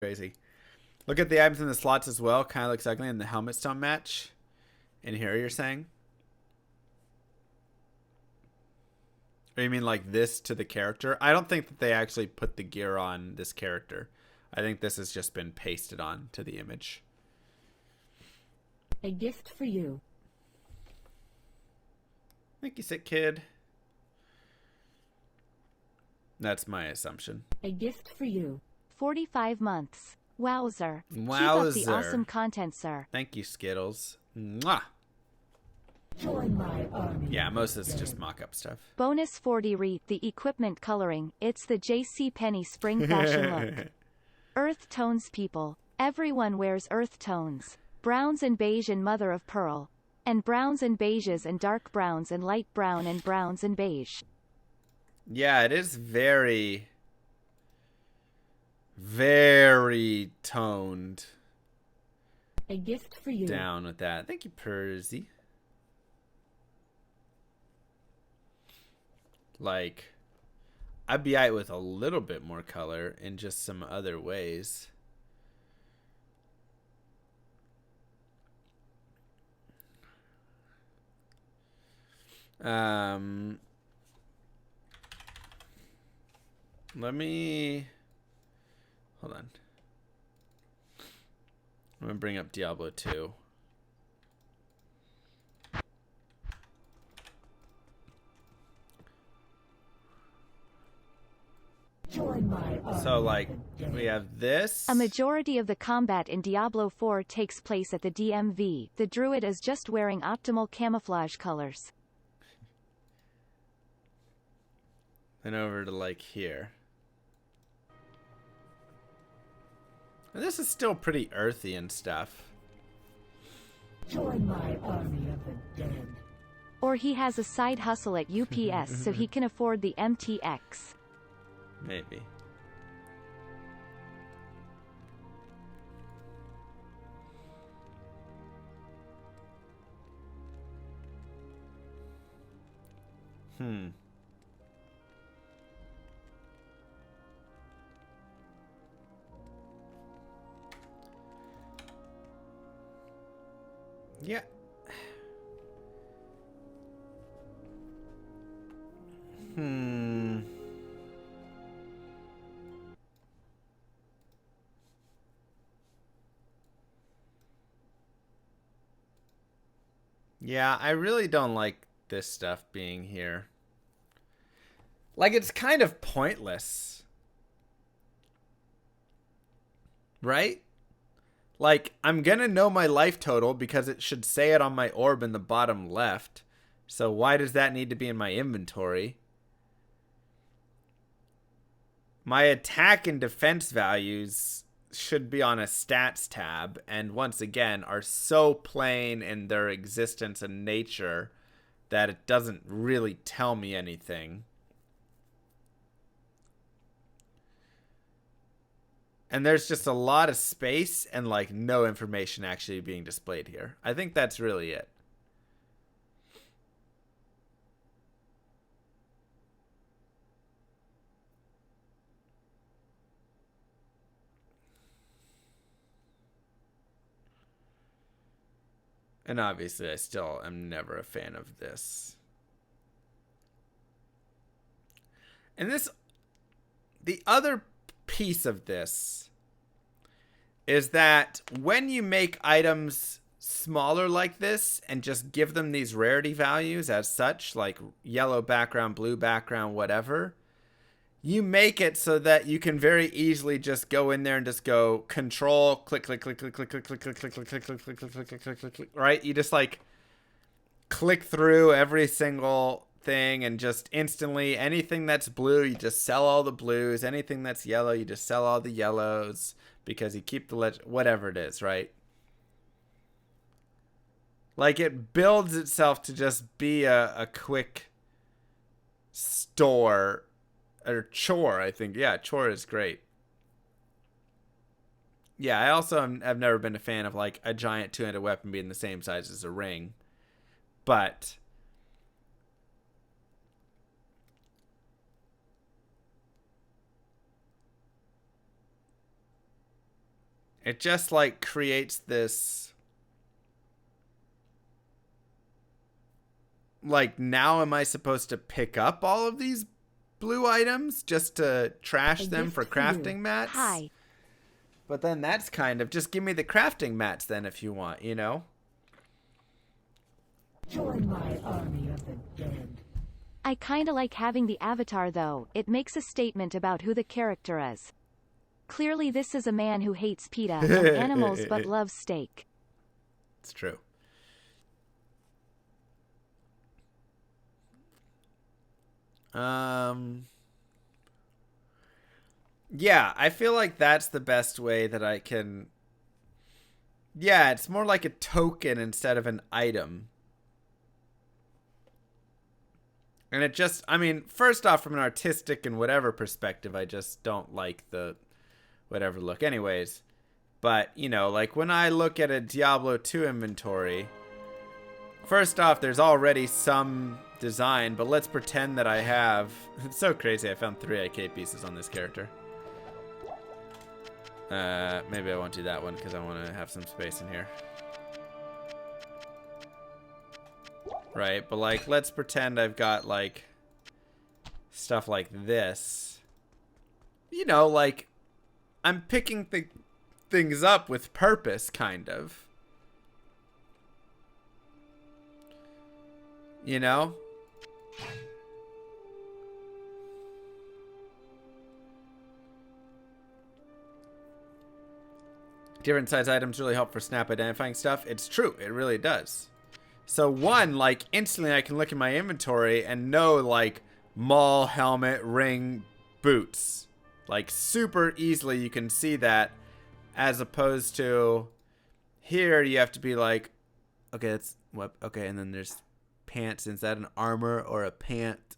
Crazy. Look at the items in the slots as well. Kind of looks ugly, and the helmets don't match. In here, you're saying? Or you mean like this to the character? I don't think that they actually put the gear on this character. I think this has just been pasted on to the image. A gift for you. Thank you, sick kid. That's my assumption. A gift for you. 45 months. Wowzer. Wowzer. Keep up the awesome content, sir. Thank you, Skittles. Mwah. Join my army. Yeah, most of it's just mock-up stuff. Bonus 40 re the equipment coloring. It's the J.C. Penney spring fashion look. Earth tones people. Everyone wears earth tones. Browns and beige and mother of pearl. And browns and beiges and dark browns and light brown and browns and beige. Yeah, it is very, very toned A gift for you. down with that. Thank you, Percy. Like, I'd be out with a little bit more color in just some other ways. Let me hold on. I'm gonna bring up Diablo 2. Join my army. So like we have this. A majority of the combat in Diablo 4 takes place at the DMV. The druid is just wearing optimal camouflage colors. And over to like here. And this is still pretty earthy and stuff. Join my army of the dead. Or he has a side hustle at UPS so he can afford the MTX. Maybe. Yeah. Yeah, I really don't like this stuff being here. Like, it's kind of pointless. Right? Like, I'm gonna know my life total because it should say it on my orb in the bottom left. So why does that need to be in my inventory? My attack and defense values should be on a stats tab, and once again are so plain in their existence and nature that it doesn't really tell me anything. And there's just a lot of space and like no information actually being displayed here. I think that's really it. And obviously I still am never a fan of this. And this, the other piece of this is that when you make items smaller like this and just give them these rarity values as such, like yellow background, blue background, whatever, you make it so that you can very easily just go in there and just go control, click, click, click, click, click, click, click, click, click, click, click, click, click, click, click, click, click, click, right? You just like click through every single thing and just instantly anything that's blue, you just sell all the blues. Anything that's yellow, you just sell all the yellows because you keep the whatever it is, right? Like it builds itself to just be a quick store. Or chore, I think. Yeah, chore is great. Yeah, I also have never been a fan of like a giant two-handed weapon being the same size as a ring. But It just like creates this, like, now am I supposed to pick up all of these blue items just to trash them for crafting mats? Hi. But then that's kind of, just give me the crafting mats then if you want, you know? Join my army of the dead. I kinda like having the avatar though, it makes a statement about who the character is. Clearly this is a man who hates PETA and animals but loves steak. It's true. Yeah, I feel like that's the best way that I can. Yeah, it's more like a token instead of an item. And it just, I mean, first off, from an artistic and whatever perspective, I just don't like the whatever look. Anyways, but, you know, like when I look at a Diablo 2 inventory, first off, there's already some design, but let's pretend that I have. It's so crazy. I found 3 IK pieces on this character. Maybe I won't do that one because I want to have some space in here. Right, but like, let's pretend I've got like stuff like this. You know, like I'm picking things up with purpose, kind of. You know? Different size items really help for snap identifying stuff. It's true. It really does. So one, like, instantly I can look in my inventory and know, like, maul, helmet, ring, boots. Like, super easily you can see that, as opposed to here you have to be like, okay, that's what, okay, and then there's pants. Is that an armor or a pant?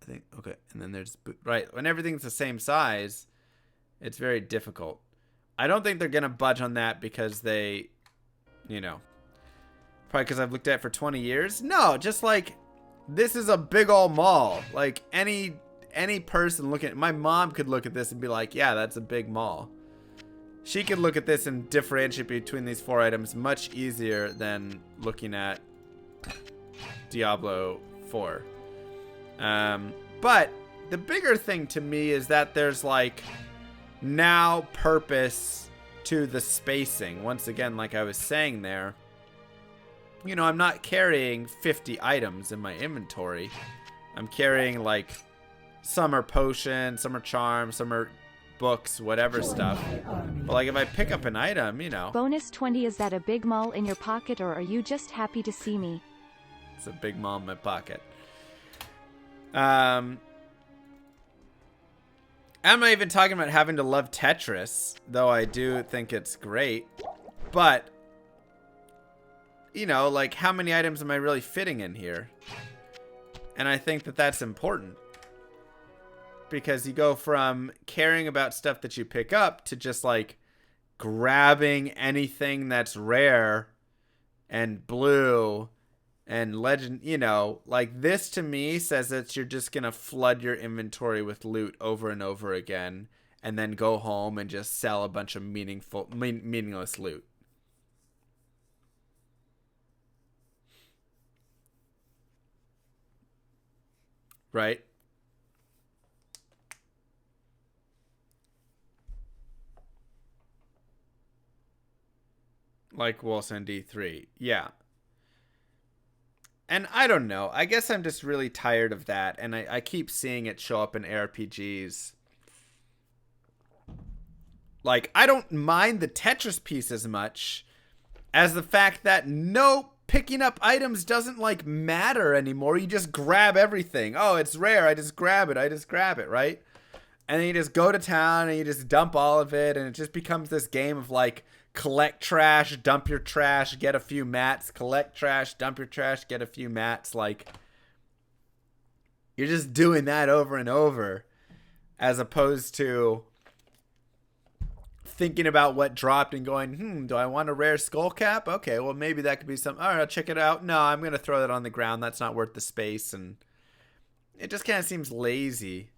I think, okay, and then there's boot. Right, when everything's the same size, it's very difficult. I don't think they're going to budge on that because they, you know, probably because I've looked at it for 20 years. No, just like, this is a big old mall. Like, any person looking at, my mom could look at this and be like, yeah, that's a big mall. She could look at this and differentiate between these 4 items much easier than looking at Diablo 4. But the bigger thing to me is that there's like now purpose to the spacing. Once again, like I was saying there, you know, I'm not carrying 50 items in my inventory. I'm carrying like some are potions, some are charms, some are books, whatever stuff. But like if I pick up an item, you know. Bonus 20, is that a big mall in your pocket or are you just happy to see me? It's a big mall in my pocket. I'm not even talking about having to love Tetris, though I do think it's great. But, you know, like, how many items am I really fitting in here? And I think that that's important. Because you go from caring about stuff that you pick up to just, like, grabbing anything that's rare and blue and legend, you know, like this to me says that you're just going to flood your inventory with loot over and over again and then go home and just sell a bunch of meaningless loot. Right? Like Wilson D3. Yeah. And I don't know. I guess I'm just really tired of that. And I keep seeing it show up in RPGs. Like, I don't mind the Tetris piece as much as the fact that no picking up items doesn't, like, matter anymore. You just grab everything. Oh, it's rare. I just grab it, right? And then you just go to town and you just dump all of it. And it just becomes this game of, like, collect trash, dump your trash, get a few mats, collect trash, dump your trash, get a few mats. Like, you're just doing that over and over as opposed to thinking about what dropped and going, do I want a rare skull cap? Okay, well, maybe that could be something. All right, I'll check it out. No, I'm going to throw that on the ground. That's not worth the space. And it just kind of seems lazy.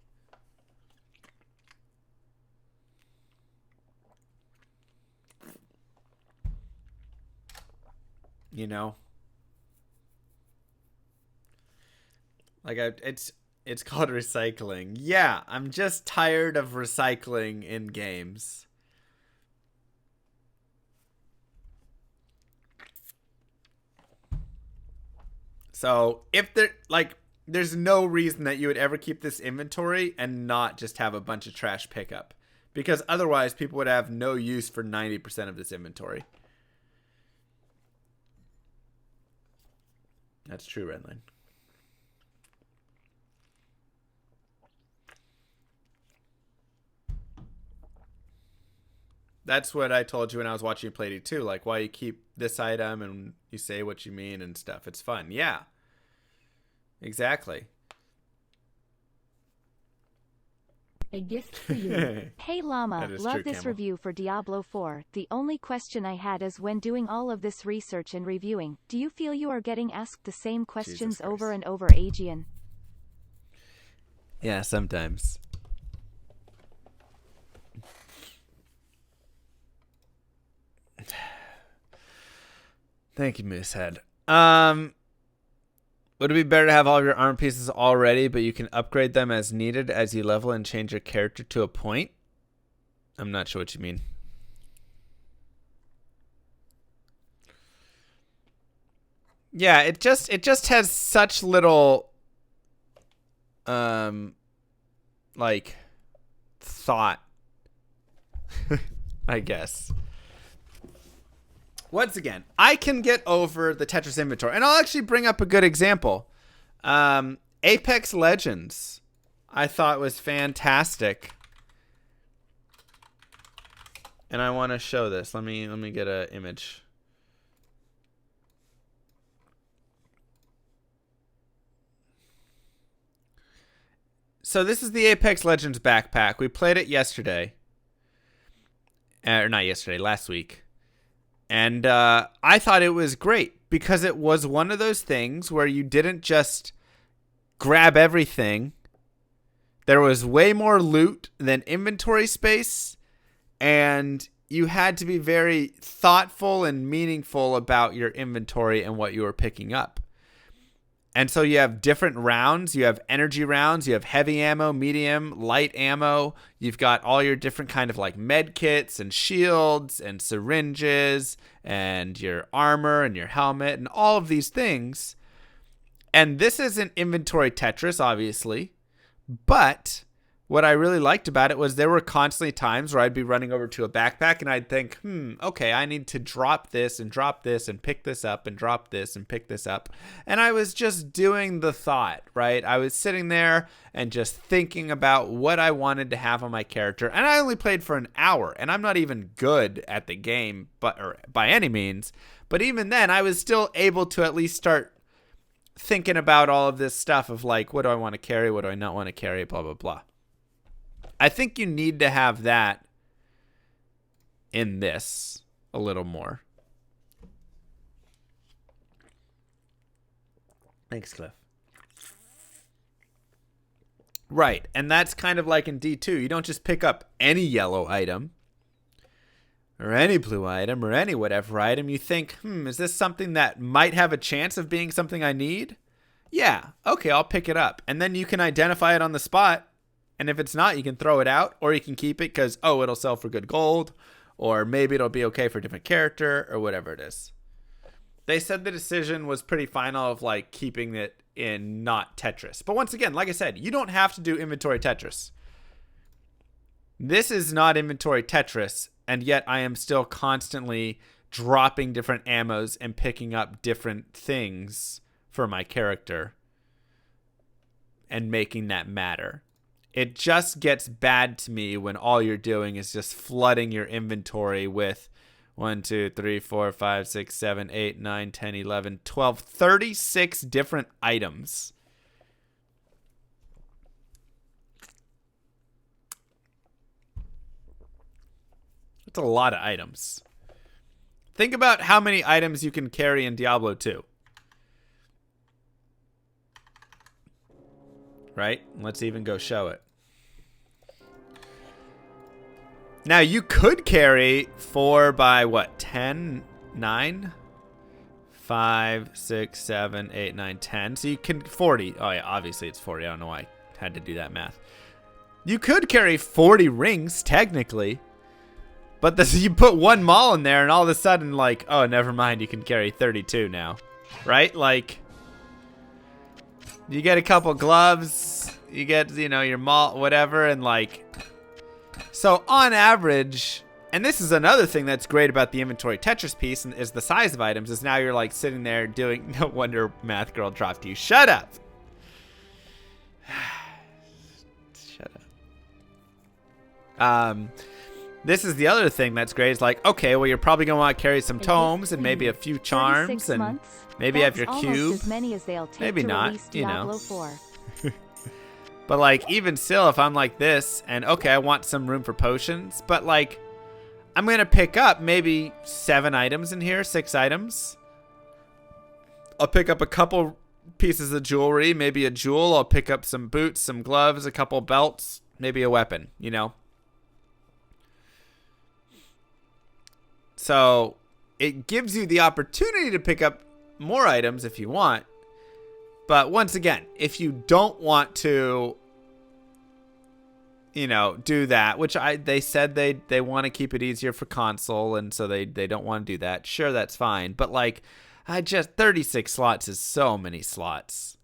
you know? Like it's called recycling. Yeah, I'm just tired of recycling in games. So, if there like there's no reason that you would ever keep this inventory and not just have a bunch of trash pickup. Because otherwise people would have no use for 90% of this inventory. That's true, Redline. That's what I told you when I was watching you play it too. Like, why you keep this item and you say what you mean and stuff. It's fun. Yeah. Exactly. A gift for you. Hey Llama, That is love true, this Camel. review for Diablo 4. The only question I had is when doing all of this research and reviewing, do you feel you are getting asked the same questions Christ. over and over, Aegean? Yeah, sometimes. Thank you, Moosehead. Would it be better to have all of your armor pieces already, but you can upgrade them as needed as you level and change your character to a point? I'm not sure what you mean. Yeah, it just has such little like thought. I guess. Once again, I can get over the Tetris inventory, and I'll actually bring up a good example. Apex Legends, I thought was fantastic, and I want to show this. Let me get an image. So this is the Apex Legends backpack. We played it yesterday, or not yesterday, last week. And I thought it was great because it was one of those things where you didn't just grab everything. There was way more loot than inventory space, and you had to be very thoughtful and meaningful about your inventory and what you were picking up. And so you have different rounds. You have energy rounds. You have heavy ammo, medium, light ammo. You've got all your different kind of like med kits and shields and syringes and your armor and your helmet and all of these things. And this is an inventory Tetris, obviously. But what I really liked about it was there were constantly times where I'd be running over to a backpack and I'd think, okay, I need to drop this and pick this up and drop this and pick this up. And I was just doing the thought, right? I was sitting there and just thinking about what I wanted to have on my character. And I only played for an hour, and I'm not even good at the game, or by any means. But even then, I was still able to at least start thinking about all of this stuff of like, what do I want to carry? What do I not want to carry? Blah, blah, blah. I think you need to have that in this a little more. Thanks, Cliff. Right, and that's kind of like in D2. You don't just pick up any yellow item or any blue item or any whatever item. You think, is this something that might have a chance of being something I need? Yeah, okay, I'll pick it up. And then you can identify it on the spot. And if it's not, you can throw it out, or you can keep it because, it'll sell for good gold, or maybe it'll be okay for a different character, or whatever it is. They said the decision was pretty final of like keeping it in not Tetris. But once again, like I said, you don't have to do inventory Tetris. This is not inventory Tetris, and yet I am still constantly dropping different ammos and picking up different things for my character and making that matter. It just gets bad to me when all you're doing is just flooding your inventory with 1, 2, 3, 4, 5, 6, 7, 8, 9, 10, 11, 12, 36 different items. That's a lot of items. Think about how many items you can carry in Diablo 2. Right? Let's even go show it. Now, you could carry 4 by, 10? 9? 5, 6, 7, 8, 9, 10. So you can 40. Oh yeah, obviously it's 40. I don't know why I had to do that math. You could carry 40 rings technically, but this, you put one mall in there, and all of a sudden, like, oh, never mind, you can carry 32 now, right? Like, you get a couple gloves, you get, you know, your mall, whatever, and like, so on average. And this is another thing that's great about the inventory Tetris piece, and is the size of items. Is now you're like sitting there doing. No wonder Math Girl dropped you. Shut up. Shut up. This is the other thing that's great. Is like, okay, well, you're probably gonna want to carry some tomes and maybe a few charms and months? maybe That's have your almost cube. as many as they'll take Maybe to not, release you know. Diablo 4. But like, even still, if I'm like this, and okay, I want some room for potions, but like, I'm going to pick up maybe 7 items in here, 6 items. I'll pick up a couple pieces of jewelry, maybe a jewel. I'll pick up some boots, some gloves, a couple belts, maybe a weapon, you know. So it gives you the opportunity to pick up more items if you want. But once again, if you don't want to, you know, do that, which they said they want to keep it easier for console, and so they don't want to do that. Sure, that's fine. But like, 36 slots is so many slots.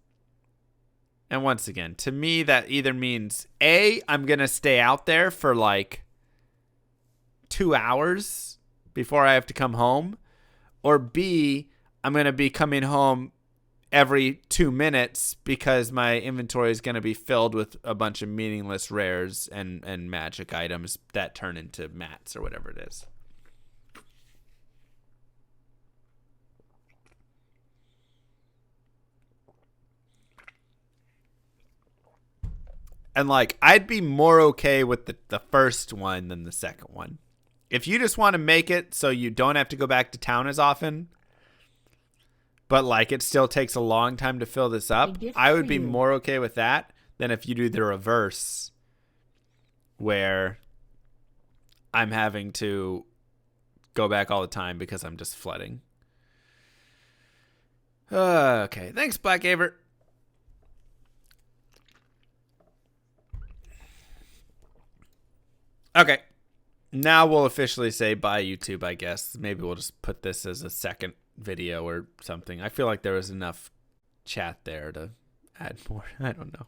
And once again, to me, that either means A, I'm going to stay out there for like 2 hours before I have to come home, or B, I'm going to be coming home every 2 minutes because my inventory is going to be filled with a bunch of meaningless rares and magic items that turn into mats or whatever it is. And like, I'd be more okay with the first one than the second one. If you just want to make it so you don't have to go back to town as often, but like it still takes a long time to fill this up, I would be more okay with that than if you do the reverse, where I'm having to go back all the time because I'm just flooding. Okay, thanks, Black Avert. Okay, now we'll officially say bye, YouTube, I guess. Maybe we'll just put this as a second video or something. I feel like there was enough chat there to add more. I don't know.